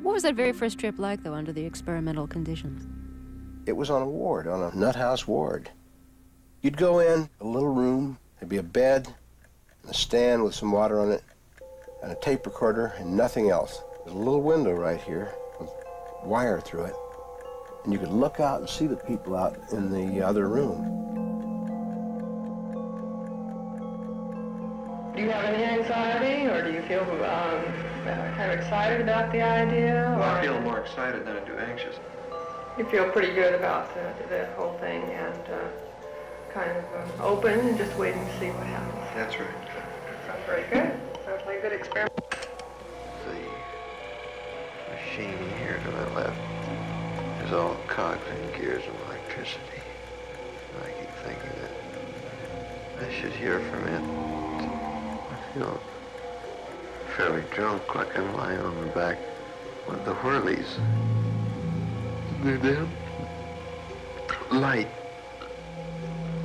What was that very first trip like, though, under the experimental conditions? It was on a ward, on a nut house ward. You'd go in, a little room, there'd be a bed, and a stand with some water on it, and a tape recorder, and nothing else. There's a little window right here with wire through it, and you could look out and see the people out in the other room. Do you have any anxiety, or do you feel kind of excited about the idea? Well, I feel more excited than I do anxious. You feel pretty good about the whole thing and kind of open and just waiting to see what happens. That's right. Sounds very good. Sounds like a good experiment. The machine here to my left is all cogs and gears of electricity. And I keep thinking that I should hear from it. I feel fairly drunk, like I'm lying on the back with the whirlies. The damn light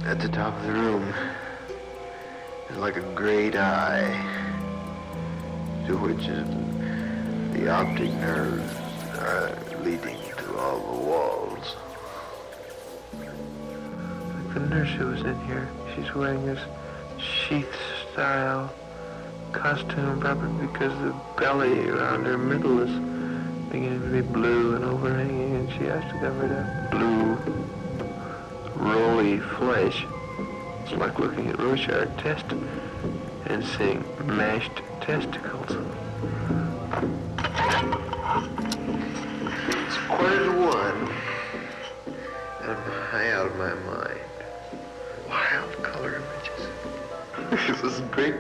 at the top of the room is like a great eye, to which the optic nerves are leading to all the walls. Like the nurse who was in here, she's wearing this sheath-style costume, probably because the belly around her middle is beginning to be blue and overhanging, and she has to cover that blue, rolly flesh. It's like looking at Rorschach test and seeing mashed testicles. It's 1:45, and I'm high out of my mind. Wild color images. There's this great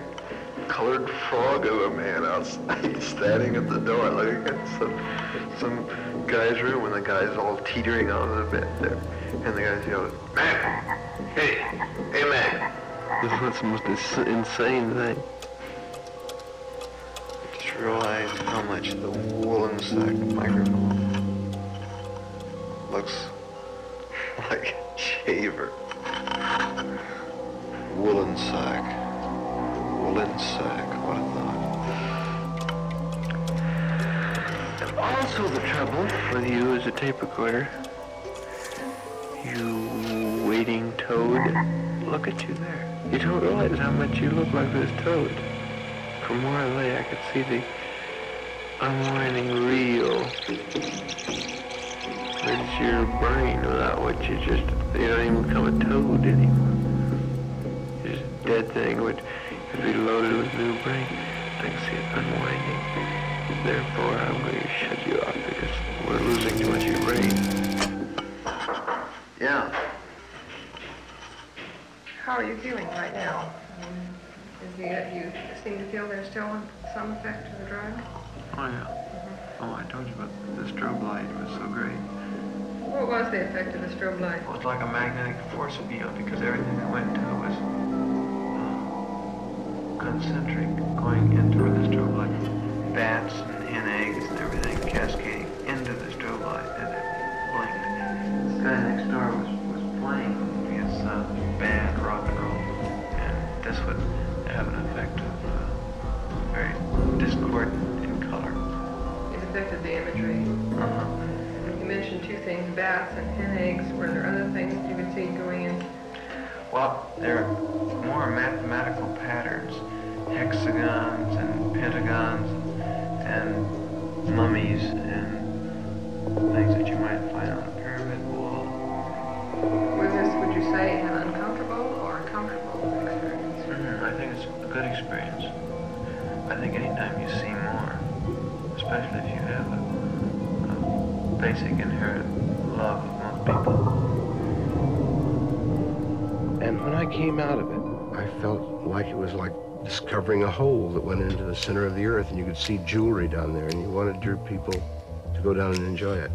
colored frog of a man outside standing at the door looking at some guy's room, and the guy's all teetering on the bed there. And the guy's yelling, "Man! Hey man!" This is the most insane thing. I just realized how much the woolen sack microphone looks like a shaver. Woolen sack. Woolen sack, what a thought. And also the trouble with you as a tape recorder, you waiting toad, look at you there. You don't realize how much you look like this toad. From where I lay, I could see the unwinding reel. It's your brain without which you don't even become a toad anymore. You're just a dead thing which could be loaded with new brain. I can see it unwinding. Therefore, I'm going to shut you off because we're losing too much of your brain. Yeah. How are you feeling right now? You seem to feel there's still some effect of the drug? Oh, yeah. Oh, I told you about the strobe light. It was so great. What was the effect of the strobe light? Well, it's like a magnetic force field because everything that went to it was concentric, going into where the strobe light. Bats and hen eggs and everything cascading into the strobe light as it blinked. This guy next door was playing his bad rock and roll, and this would have an effect of very discordant in color. It affected the imagery. You mentioned two things, bats and hen eggs. Were there other things you could see going in? Well, there are more mathematical patterns, hexagons and pentagons and mummies and things that you might find on a pyramid wall. Was this, would you say, an uncomfortable or a comfortable experience? I think it's a good experience. I think anytime you see more, especially if you have a basic inherent love of most people. And when I came out of it, I felt like it was like discovering a hole that went into the center of the earth, and you could see jewelry down there, and you wanted your people to go down and enjoy it.